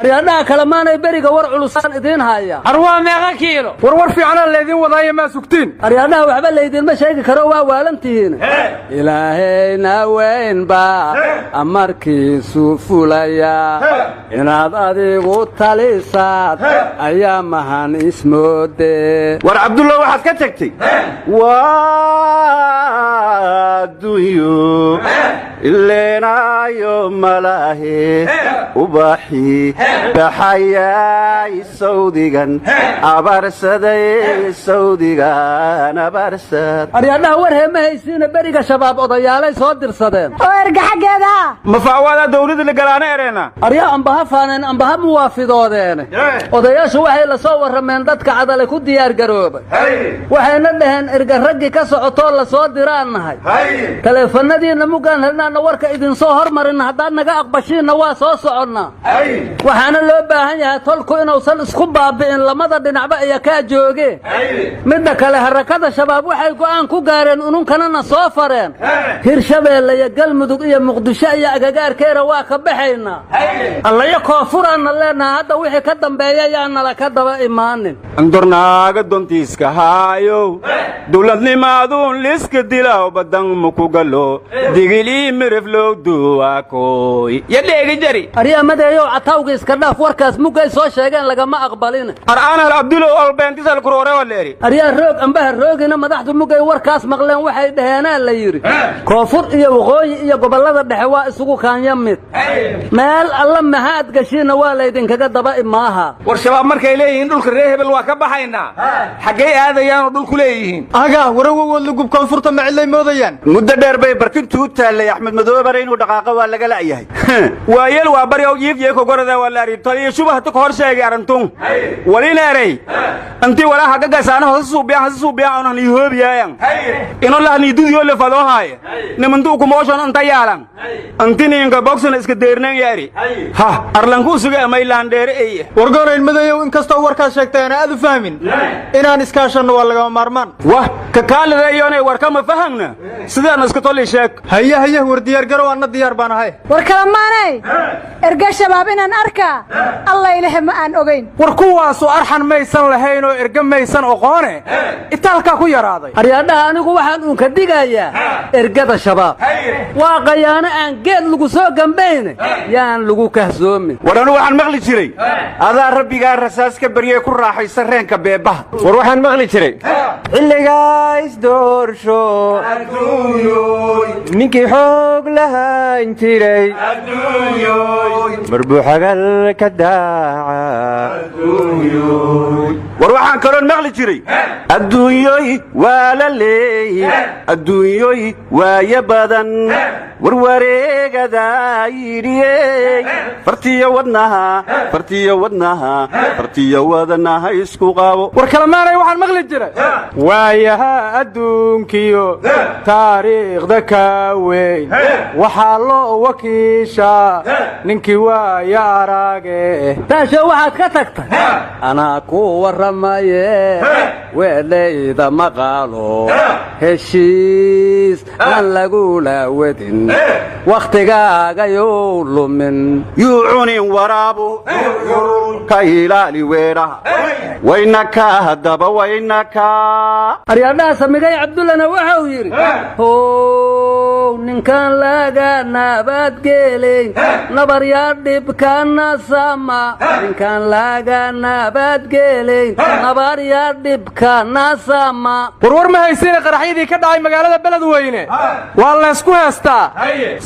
aryaadhaha kalamaanay beriga war culusaan idiin haya arwaa meeqa kiilo war fiican leedin wadaayo ma sugtiin aryaadhaha waxba leedinma sheegi karo waa waalantihiin ilaahayna weynba amarkiisu fulaya inaad adigu talisaad ayaa mahan ismoode war cabdulla waxaad ka tagtay waaduyo ileenayo malahe ubaxi baxayay sawdigan abarsaday sawdigan abarsad aryaadhaha war heema haysiina beriga shabaab odayaalay soo dirsadeen oo ergaxageeda mafaawada dawladda la galaana ereena aryaa ambaha faaneen ambaha muwaafidoodeen odayaashu waxay la soo warrameen dadka cadale ku diyaar garoobay waxayna dhaheen erga raggii ka socotoo la soo diraan nahay taleefanadiina mugaan helnaana warka idinsoo hormarin haddaad naga aqbashiinna waa soo soconnaa waxaana loo baahan yahay tolku inuusan isku baabi'in lamada dhinacba iyo kaa joogeen midda kale harakada shabaab waxay go'aan ku gaareen ununkanana soo fareen hirshabeelle iyo galmudug iyo muqdisho iyo agagaarkeena waa ka baxaynaa allayo koonfuraanna leenaha hadda wixii ka dambeeya yaanala ka daba imaanin andornaaga dontiiska haayow dawladnimaadun liska dilaw badan mukugalo digilii miriflow duwaakoy yadheegi jari aryamadeeyow catawga iska dhaaf warkaas mugay soo sheegeen lagama aqbalin ar'aanal abdulo olbeentisal kuroore waleeri aryaa roog ambaha roogina madaxdu mugay warkaas maqleen waxay dhaheenaa la yidhi koonfur iyo waqooyi iyo gobollada dhexe waa isugu kaanya mid meel alla maxaad gashiina waa laydinkaga daba imaaha war shabaab markay leeyihiin dhulka reer hebel waa ka baxaynaa xaggay aadayaanoo dhulku leeyihiin agaa warawogood lugub koonfurta ma cidlay moodayaan muddo dheer bay barkintu u taallay axmed madoobare inuu dhaqaaqa waa laga la'yahay waayeel waa bari oo yiifyeeko gorada waa la arintoliyo shubahta ka hor sheegay arantun walineerey anti walaa haga gasaana hasuubiyan onan ihoobiyayan ino lahniidudiyo lefadoohaaya nimantuu kumooshan anta yaalan antiniinka bogsana iska deernan yaari ha arlankuu suga amaylaandheere eye wargoonayn madayow inkastoo warkaas sheegtayana aad u fahmin inaan iskaashanno waa lagama maarmaan wah ka kaalidaeyonay warkama fahangna sidaana iska toli sheeg haya war diyaargarow anna diyaar baan ahay war kalamaanay erga shabaab inaan arkaa alla ilaah ma aan ogayn war kuwaasu arxan maysan lahayn oo erga maysan oqoone itaalkaa ku yaraaday aryaadhaha anigu waxaan uunka digayaa ergada shabaab waa qayaano aan geed lagu soo gambayne yaan lagu kahsoomin war anu waxaan maqli jiray adaa rabbigaa rasaas ka baryee ku raaxaysa reenka beebaha war waxaan maqli jiray xilligaas doorsho ninkii xoog lahayn jiray marbuuxagal ka daaca war waxaan kaloon maqli jiray adduunyoy waa la leey adduunyoy waaye badan warwareegadaa yidhiyey fartiyo wadnaha isku qaabo war kalamaanay waxaan maqli jiray waayaha adduunkiyo taariikhda ka weyn waxaa loo wakiishaa ninkii waaya araage taasho waxaad ka tagtay anaa ku warramaye weelayda maqaalo heshiis aan lagula wadin wakhtigaagayuu lumin yuu cunin waraabu ka ilaali weedhaha waynaka haddaba waynaka aryaadhaha samigay cabdullana waxau yidhi how ninkaan laga nabaadgeelayn nabaryaa dhibkana sama ninkaan laga nabaadgeelayn nabaryaa dhibkana sama warwar ma haysiina qaraxyadii ka dhacay magaalada beledweyne waa laysku heestaa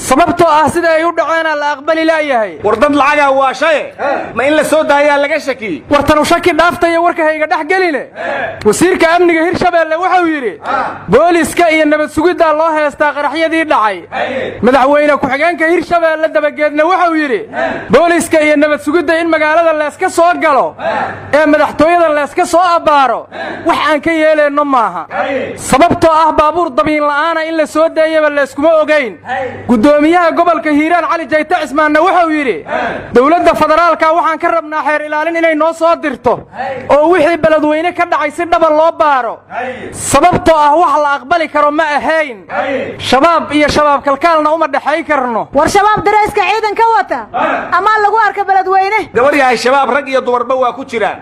sababtoo ah sida ay u dhaceenaa la aqbali laayahay war dad lacagaa waa shaye ma in la soo daayaa laga shakiyey war tanu shaki dhaaftaya warka hayga dhex geline wasiirka amniga hirshabeelle wuxuu yidhi booliska iyo nabad sugiddaa loo heestaa qaraxyadii dhacay madaxweyne ku-xigeenka hirshabeelle dabageedna wuxuu yidhi booliska iyo nabad sugidda in magaalada leeska soo galo ee madaxtooyada leeska soo abbaaro wax aan ka yeelayno maaha sababtoo ah baabuur dabiin la'aana in la soo daeyaba layskuma ogayn gudoomiyaha gobolka hiiraan cali jayte cismaanna wuxuu yidhi dowladda federaalka waxaan ka rabnaa xeer ilaalin inay noo soo dirto oo wixii beledweyne ka dhacay si dhaba loo baaro sababtoo ah wax la aqbali karo ma ahayn shabaab iyo shabaab kalkaalna uma dhexay karno war shabaab dareyska ciidan ka wata ama lagu arka beledweyne gabar yahay shabaab rag iyo dumarba waa ku jiraan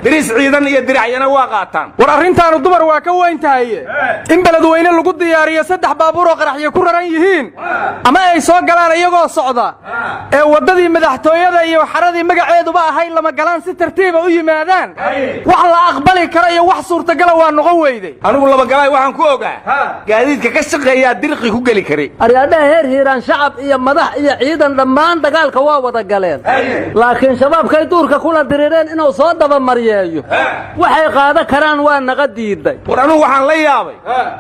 diris ciidan iyo diracyana waa qaataan war arrintaanu dumar waa ka weyn tahay in beledweyne lagu diyaariyo 3 baabuur oo qaraxyo ku raran yihiin ama ay soo galaan iyagoo socda ee wadadii madaxtooyada iyo xaradii magaceeduba ahay lama galaan si tartiib ah u yimaadaan wax la aqbali karo iyo wax suurtagal waa noqon weyday anigu laba galay waxaan ku ogaa gaadiidka ka shaqeeya dirqi ku gali kari aryaadaha heer hiiraan shacab iyo madax iyo ciidan dhammaan dagaalka waa wada galeen laakiin shabaabkay duurka kula dirireen inuu soo daba mariyeeyo waxay qaada karaan waa naga diiday war anigu waxaan la yaabay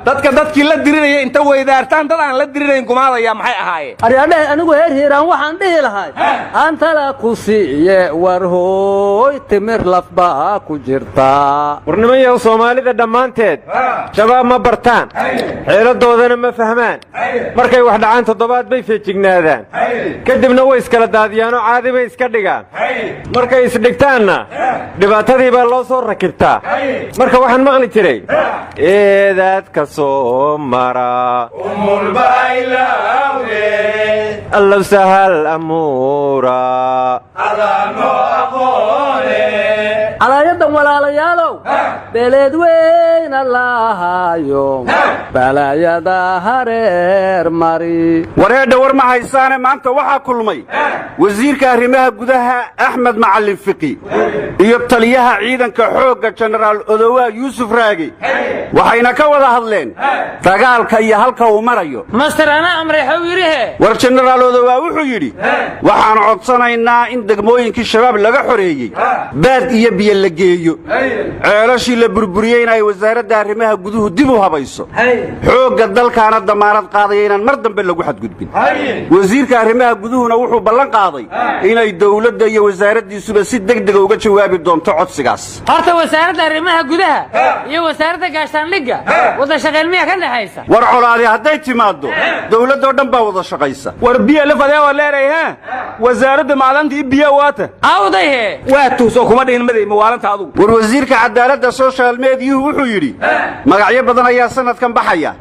dadkii la diriraya inta weydaartaan dad aan la dirirayn gumaadaya maxay ahaayeen aryaadaha anigu heer hiiraan waxaan dhihi lahay antala ku siiye war hooy timir lafbaa ku jirta warnimayaw soomaalida dhammaanteed shabaab ma bartaan xeeladoodana ma fahmaan markay wax dhacaan 7 bay feejignaadaan kadibna way iskala daadiyaanoo caadi bay iska dhigaan markay isdhigtaanna dhibaatadii baa loo soo rakibtaa marka waxaan maqli jiray eedaadka soo mara allow sahal amuura calaayadan walaalayaalow beeleed weyn allahaayo balaayada hareer mari wareedha war ma haysaane maanta waxaa kulmay wasiirka arrimaha gudaha axmed macallin fiqi iyo taliyaha ciidanka xoogga jenaraal odowaa yuusuf raagi waxayna ka wada hadleen dagaalka iyo halka uu marayo master ana amray xawirihe war jenaraal odowaa wuxuu yidhi waxaan codsanaynaa in degmooyinkii shabaab laga xoreeyey baad iyo biyo la geeyo ceelashii la burburiyey in ay wasaaradda arrimaha guduhu dib u habayso xoogga dalkaana damaanad qaadaya inaan mar dambe lagu xadgudbin wasiirka arrimaha guduhuna wuxuu ballan qaaday inay dawladda iyo wasaaraddiisuba si degdega uga jawaabi doonto codsigaas horta wasaaradda arrimaha gudaha iyo wasaaradda gaashaandhigga wada shaqayn miya ka dhaxaysa war colaadi hadday timaado dawladoo dhan baa wada shaqaysa war biyo la fadhiya waa leeray ha wasaaradda maalintii biyo waata awdaye waa tuuso kuma dhihin maday mawaalanta adugu war wasiirka cadaaladda social media wuxuu yidhi magacyo badan ayaa sanadkan baxaya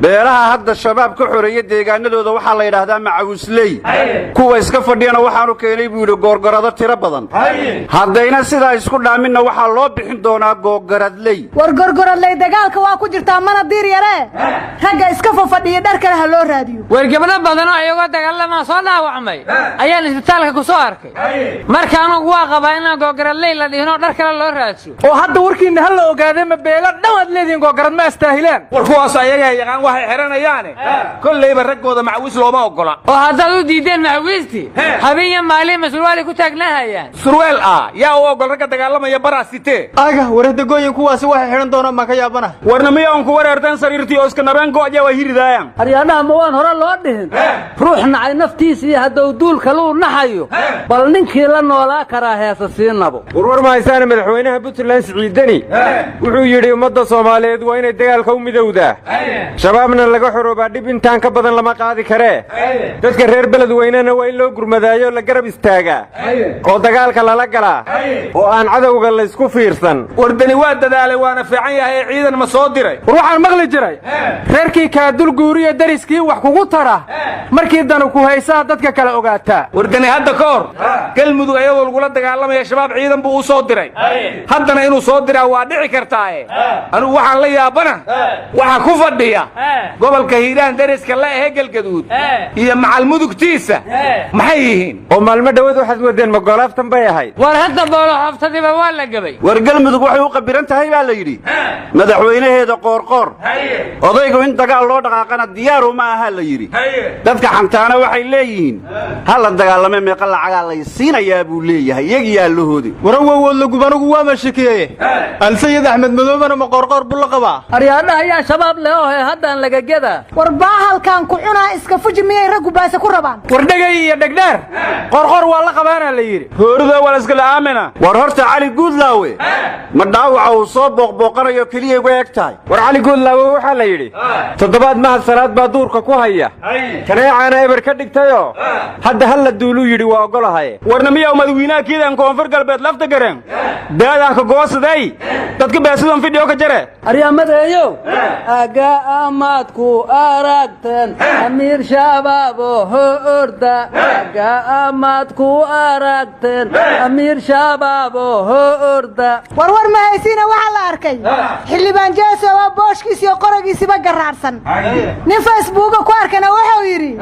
beelaha hadda shabaab ka xoreeya deegaanadooda waxaa la yidhaahdaa macawisley kuwa iska fadhiyana waxaanu keenay buu yidhi goorgorado tiro badan haddayna sidaa isku dhaaminna waxaa loo bixin doonaa googaradley war gorgoradley dagaalka waa ku jirtaa mana diir yaree ragga iska fafadhiya dhar kale ha loo raadiyo war gabdho badanoo ayagoo dagaalamaa soo dhaawacmay ayaan isbitaalka ku soo arkay marka anugu waa qabaa inaan googaradley la dhihinoo dhar kale loo raadso oo hadda warkiinna ha la ogaadee ma beelo dhan aad leedihiin googarad ma astaahilaan war kuwaas ayagaa yaqaan waxay xidhanayaane kollayba raggooda macawis looma oggola oo haddaad u diideen macawiistii habeen iyo maalin mas-uulwaali ku taagnaahayaan surweel yaa u oggol ragga dagaalamaya baraa sitee aga warehdagooyin kuwaasi waxay xidhan doonaan maa ka yaabana warna miyaun ku wareerteen sariirtii oo iska nabeen go'ya waa hiridaayaan aryaadhaha ma waan hore loo dhihin ruux nacay naftiisa iyo hadduu duulka luu naxayo bal ninkii la noolaa karaa heesa sii nabo warwar ma haysaane madaxweynaha puntland siciidani wuxuu yidhi ummadda soomaaliyeed waa inay dagaalka u midowdaa shabaabna laga xoroobaa dhib intaan ka badan lama qaadi karee dadka reer beledweynena waa in loo gurmadaayo la garab istaagaa oo dagaalka lala galaa oo aan cadowga laysku fiirsan wardani waa dadaalay waana fiican yahay ciidan ma soo diray war waxaan maqli jiray reerkii kaadul guuriyo dariskii wax kugu tara markii danu ku haysaa dadka kale ogaataa wardani hadda ka hor galmudug ayadoo lagula dagaalamaya shabaab ciidan buu u soo diray haddana inuu soo diraa waa dhici kartaaye anugu waxaan la yaabana waxa ku fadhiya gobolka hiiraan dariska la ahe galgaduud iyo macalmudugtiisa maxay yihiin oo maalmo dhawaad waxaad wadeen magolaaftan bay ahayd war hadda boolo xaftadiiba waa la gabay war galmudug waxay u qabiran tahay baa la yidhi madaxweynaheeda qoorqoor odaygu in dagaal loo dhaqaaqana diyaaru ma aha la yidhi dadka xantaana waxay leeyihiin ha la dagaalame meeqa lacagaa lay siinayaa buu leeyahay iyagiyaa lahoodi warawowood lagubanugu waa mashakiyeeye alsayid axmed madoobana ma qorqor buu la qabaa aryaadha ayaa shabaab leh oo haddaan laga geda war baahalkan ku cunaa iska fuji miyay raggu baase ku rabaan war dhagay iyo dhegdheer qorqor waa la qabaana la yiri hoorida wala iska laamina war horta cali guudlaawe ma dhaawaca uu soo booqbooqanayo kaliya uga eg tahay war cali guudlaawe waxaa la yidhi toddobaad mahad salaad baa duurka ku haya kaneecaana eber ka dhigtayoo hadda hal la duuluu yidhi waa ogolahay warna miyaa madawiinaha kiidan koonfur galbeed lafta gareen daadaan ka goosaday dadka beesidan fidhiyo ka jare aryamadeeyo aga amaadku aragteen amiir shabaabo ho orda aga amaadku aragteen amiir shabaabo ho orda war ma haysiina waxaa la arkay xildhibaan jeesow oo booshkiis iyo qoragiisiba garaarsan nin facebooka ku arkana wuxuu yidhi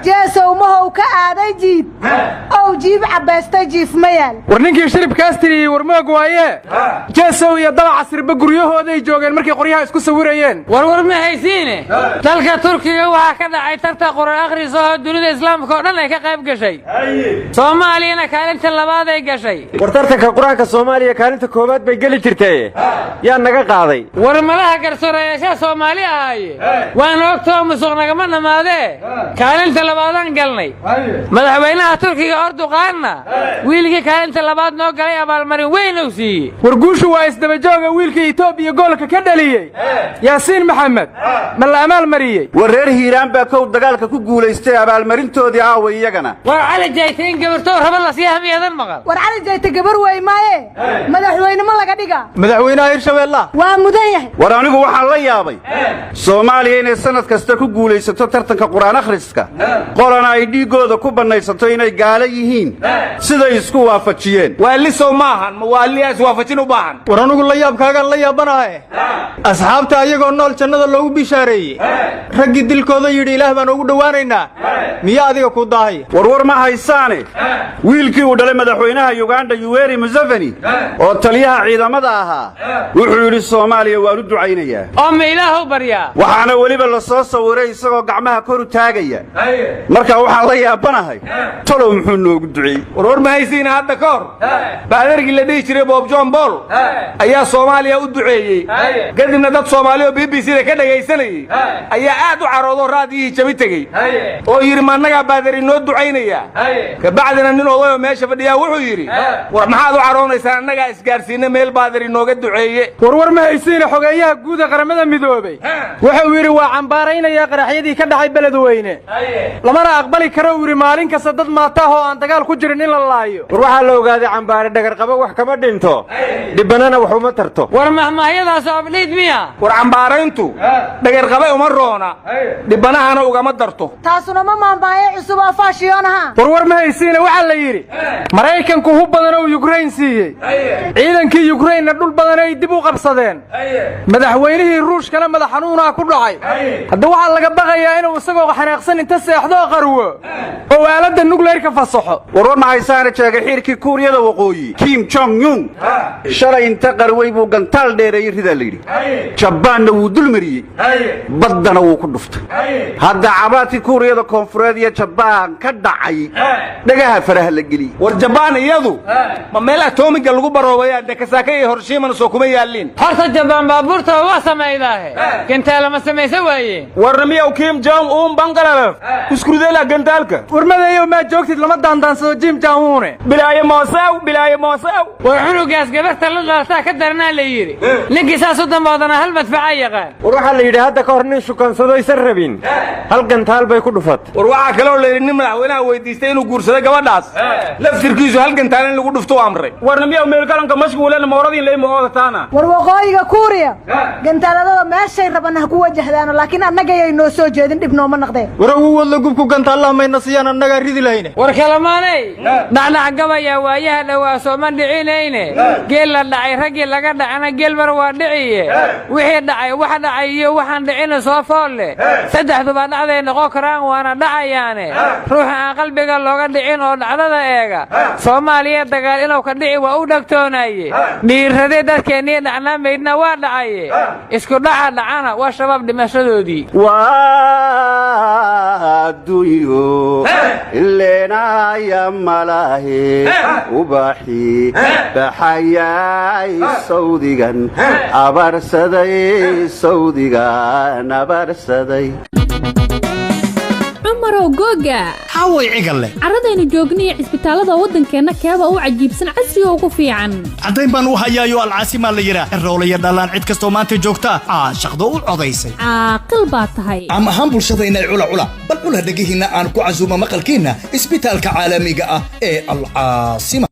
jeesow mahow ka aaday jiib ow jiib cabaystay jiif ma yaal war ninkii shiribkaas tiriyey war moog waaye jeesow iyo dabaca sirba guryahooday joogeen markay qoryaha isku sawirayeen war ma haysiine dalka turkiga waxaa ka dhacay tartan quraan akhris oo dunida islaamka oo dhan ay ka qayb gashay soomaaliyana kaalinta labaad ay gashay war tartanka quraanka Soomaaliya kaalinta koobaad bay gali jirtay yaa naga qaaday war malaha garsooreyaasha Soomaali ahaaye waan ogtoo musuq nagama dhamaadee kaalinta labaadan galnay madaxweynaha turkiga Erdoğanna wiilkii kaalinta labaad noo galay abaalmarin weyn uu siiyey war guushu waa isdaba jooga wiilkii Itoobiya goolka ka dhaliyay Yaasiin Maxamed ma la amaal mariyay war reer Hiiraan baa kow dagaalka ku guuleystay abaalmarintoodii aaway iyagana war cali jayteen gabartoo raba la siyaamiyadan maqal war cali jayte gabar way maaye madaxweyne ma laga dhiga madaxweynaha Hirshabeelle waa mudan yahay war anigu waxaan la yaabay Soomaaliya inay sanad kasta ku guuleysato tartanka quraan akhriska qolana ay dhiigooda ku banaysato inay gaala yihiin siday isku waafajiyeen waa li Soomahan ma waa li is waafajin u baahan war anigu la yaabkaaga la yaabanahay asxaabta ayagoo nool jannada loogu bishaareeyay raggi dilkooda yiri ilaah baan ugu dhawaanaynaa miya adiga ku daahay war ma haysaane wiilkii uu dhalay madaxweynaha Uganda Yoweri Museveni oo taliyaha ciidamada ahaa wuxuu yiri Soomaaliya waa u ducaynayaa oo ma ilaahu baryaa waxaana waliba la soo sawiray isagoo gacmaha kor u taagaya marka waxaan la yaabanahay talow muxuu noogu duceeyay war ma haysiina hadda ka hor baadarkii la dhihi jiray Bob John Paul ayaa Soomaaliya u duceeyay kadibna dad Soomaaliya oo BBC-da ka dhageysanayay ayaa aad u caroodo raadiyay jabi tagay oo yiri maanaga baadari noo ducaynaya ka bacdina nin odayo meesha fadhiya wuxuu yiri war maxaad u caroonaysaa anaga isgaarsiina meel baadari nooga duceeyay war ma haysiina xogeeyaha guud ee qaramada midoobay wuxuu yiri waa cambaaraynaya qaraxyadii ka dhacay beledweyne lamana aqbali karo yiri maalin kasta dad maata oo aan dagaal ku jirin in la laayo war waxa la ogaaday cambaare dhagar qabo wax kama dhinto dibanana wax uma tarto war mahmaayadaas ableed miya war cambaarayntu dhagar qabo uma roona dibanahana ugama darto taasuna ma maamaaye cusub oo faashiyoonaha war ma haysiina waxa la yiri Mareykanku hub badan oo Ukraine siiyay ciidankii Ukraine dhul badan ay dib u qabsadeen madaxweynihii Ruushkana madax xanuuna ku dhacay hadda waxa laga baqayaa inuu isagoo xanaaqsan inta seexdo qarwo oo aalada nuclear-ka fasaxo war ma haysaana jeega xirkii Kuuriyada waqooyi Kim Jong Un shalay inta qarway buu gantaal dheereeyay rida la yiri Jabaanna wuu dulmariyay baddana wuu ku dhuftay hadda cabaati Kuuriyada koonfureed iyo Jabaan ka dhacay dhagaha faraha la geli war Jabaan iyadu ma meel atomiga lagu baroobay Nagasaki iyo Hiroshima soo kuma yaalin horta Jabaan baabuurta waa sameeyay kinta lama sameeyay waaye war miyaa Kim Jong Un Bangladesh iskurudeela gantaalka war madayo ma joogtid lama daandaansado Kim Jong Un bilaayo moosaw war xunugaas gabarta la dhalata ka darnaa la yiri ninkii saasu dambaadana hal madfaca yaqaan war waxa la yiri hadda ka hor nin shukansado isan rabin hal gantaal bay ku dhufat war waxa kale oo la yiri nin madaxweynaha weydiistay inuu guursado gabadhaas laftirkiisu hal gantaal in lagu dhufto amray warna miyaa meel kalanka mashquulan mooradii leeymo oodataana war waqooyiga Kuuriya gantaaladooda meeshay rabana ku wajahdaan laakiin annaga ay noo soo jeedin dib nooma naqdeen war ugu wada gubku gantaalaha mayna siyaan annaga ridi lahayne war kalamaanay dhacnac gabaya waayaha dhawaa soo ma dhicinayne geel la dhacay ragii laga dhacana geel mar waa dhiciye wixii dhacay waxa dhacay iyo waxaan dhicina soo foolle saddexduba dhacday noqon karaan waana dhacayaane ruuxa aan qalbiga looga dhicin oo dhacdada eega Soomaaliya dagaal inuu ka dhici waa u dhagtoonaye dhiirade dadkeenii dhacna meydna waa dhacaye isku dhaca dhacana waa shabaab dhimashadoodii waa duyo ilena ya malahe ubahi baxayay saudigan abarsaday sawdigan abarsaday عمرو جوجا حاوي عقله عرضينا جوجني cisbitaalada wadankeena keeba u cajiibsan casri oo ku fiican cadayn baan u hayaayo alcaasima la yiraahdo roolaya dhalaan cid kasto maanta joogta shaqdo u codaysay caaqil baa tahay ama han bulshadayna cula bal cula dhagihiina aan ku casuuma maqalkiina isbitaalka caalamiga ah ee alcaasima